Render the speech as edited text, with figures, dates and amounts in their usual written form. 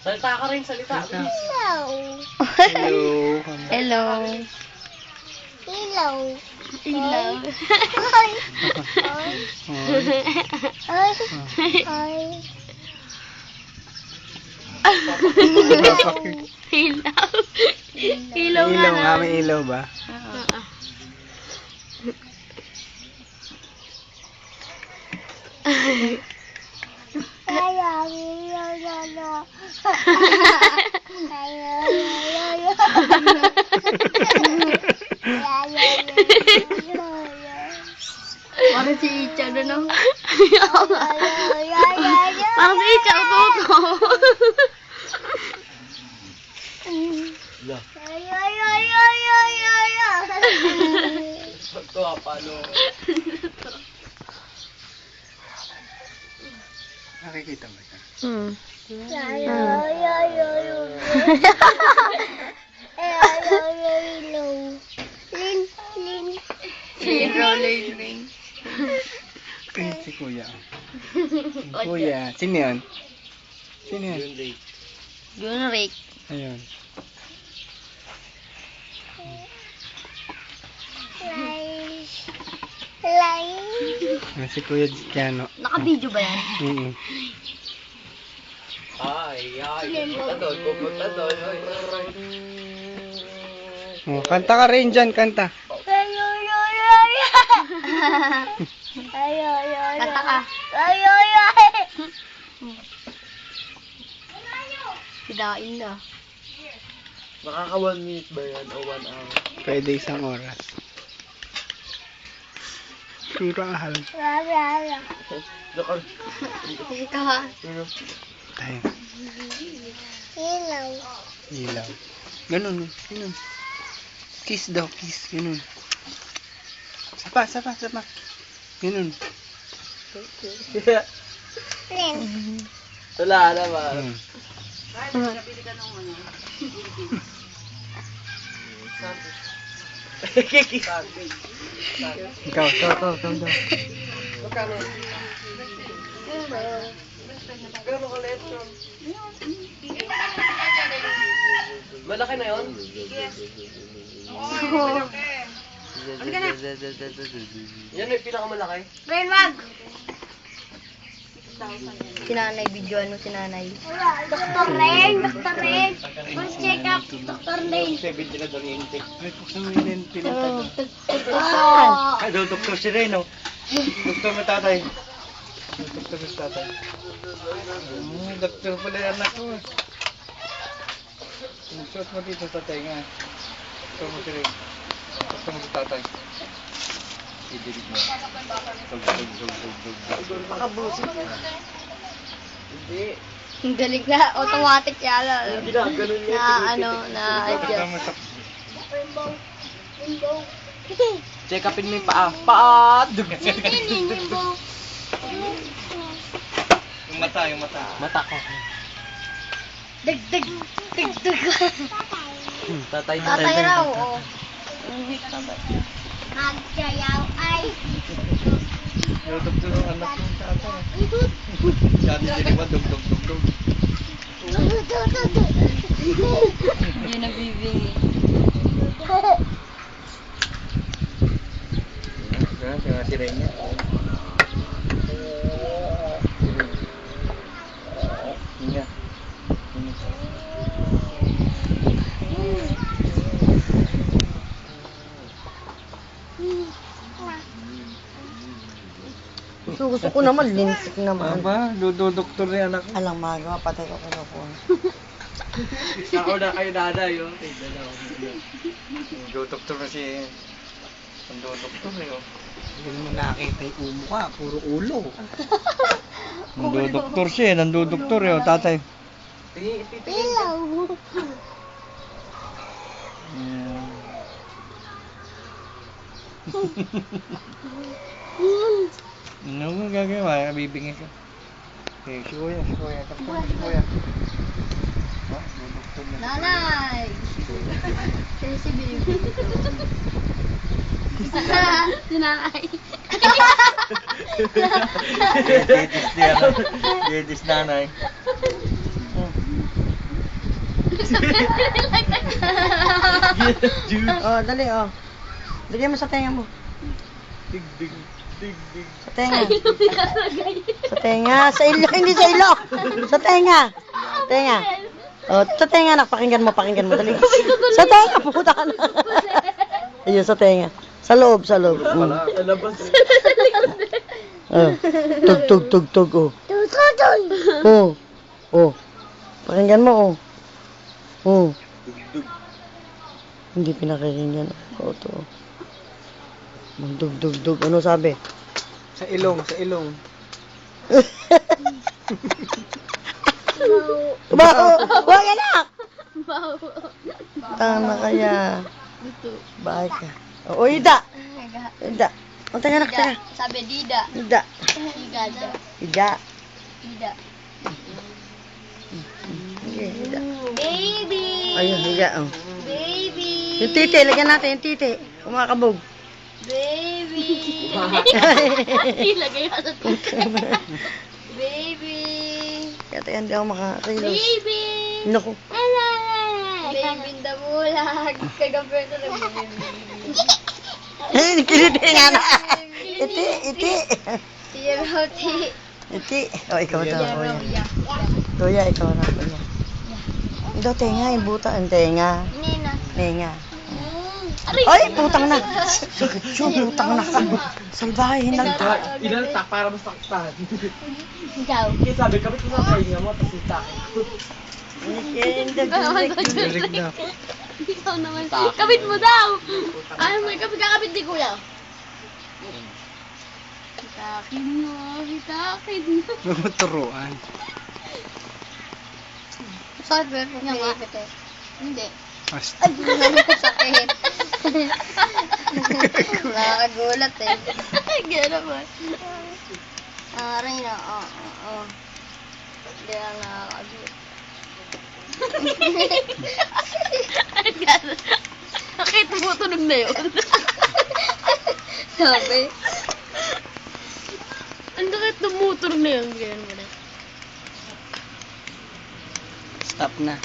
Salita ka rin, salita. Hello. Hello. Hello. Ilaw. Hi. Hi. Hi. Ilaw. Ilaw May ilaw nga, may ilaw ba? Parang si Icha na no? Parang si Icha ako. Ito, palo. Nakikita mo siya? Rolling. Eh, si Kuya. Si Kuya. Sino yun? Sino yun? Yun, Rick. Ayun. Ah, si Kuya Giano. Naka-video ba yan? Ay, pupunta doon, pupunta doon. Oh, kanta ka rin dyan, kanta. Kata ka. Kidain na. Nakaka 1 minute ba yan o 1 hour? Pwede isang oras. Surahal. Dokor. Sige ka ha. Tayo. Hello. Ilaw. Ganun. Ganun. Kiss daw, kiss. Ganun. Sapa. Ganun. Wala naman. Ikaw, daw. Gano'n ka ulit yun? Malaki na yun? Yan yung pinakamalaki. Ren, wag! Sinanay, videoan mo sinanay. Dr. Ren. Let's check up Dr. Ren. 70 na doon yung intake. Ay, buksan mo yun. Pinatay. Ay, daw doktor si Reno. Doktor mo tatay. Doktor mo tatay. Doktor pala yung anak ko. Nagsuot mo dito tatay nga. Doktor mo si Ray. Doktor mo si tatay. Idilig mo. Dog. Makabusin. Hindi. Ang galing na, automatic yala. Hindi na, ganun yun. Doktor mo Na-adjust. sa... Check upin mo yung paa. Paa! Yung mata. Mata ko. Dagdag. Tatay Tatay raw, oh. Magsayaw ay. Yung doktor ng anak ko sa tatay. Sabi din ba, dog. Hindi nabibingi. Ganun, si Ray niya. Hinga. Gusto ko naman, linsik naman. Aba, doktor ni anak ko. Alang magawa, patay ko kinukuha. Ako na kayo daday, oh. Doktor na si... Ang doktor eh, oh. Hindi naman nakakita yung umo ka, puro ulo. Nandodoktor siya eh, nandodoktor eh, oh, tatay. Hello. Ano mo gagawin? Bibingin ka. Okay, si Kuya. Doktor si Kuya. Oh, doktor na. Nanay! Sino si Bibi? Si Nanay. Diabetes nanay. Oh, dali, oh. Lagyan mo sa tenga mo. Dig, dig, dig, dig. Sa tenga. Sa tenga. Sa ilo, hindi sa ilo. Sa tenga. Tenga. Oh, sa tenga, nak. Pakinggan mo, dali. Sa tenga, puta ka na. Ayun, sa tenga. Sa loob, sa loob. Wala. Sa labas. Oh. Tug, oh. Oh. Oh. Pakinggan mo, oh. Oh. Dug, dug. Hindi pinakinggan. Oh, to. Magdug. Ano sabi? Sa ilong, sa ilong. Baho! Huwag anak! Tama kaya. Bahay ka. O, Ida! Ida. O, teka. Sabi Dida. Ida. Igada. Ida. Dida. Sige, Ida. Baby. Ayun, Ida. Oh. Baby. Yung titi, lagyan natin yung titi. Kumakabog. Baby. Ilagay ka sa titi. Baby. Kaya tayo, hindi ako makakakilos. Baby. Naku. Baby in the bulag. Kagabi ito na baby. Kiliti nga na. Iti. Si Roti. Iti. O, ikaw daw, kuya. Roya. Kuya, ikaw na, kuya. Ito, tenga, yung buta. Ang tenga. Nina. Tenga. Ay, putang na. Putang na ka. Salbahe, hinagta. Inaltak para masaktan. Ikaw. Kaya sabi, kapit mo sa pahinga mo, tapos itakin. Dirig na. Ikaw naman. Kapit mo daw. Ano mo, kakapit ni kuya. Hitakin mo. Magmaturuan. Sakit ba yung pagkakapit eh? Hindi. Basta. Ay, sakit. Nakakagulat eh. Gano'n ba? Aray na, oo. Hindi lang nakakagulat. Bakit tumutunog na yun? Sabi. Ang bakit tumutunog na yun? Gano'n mo na. Stop na.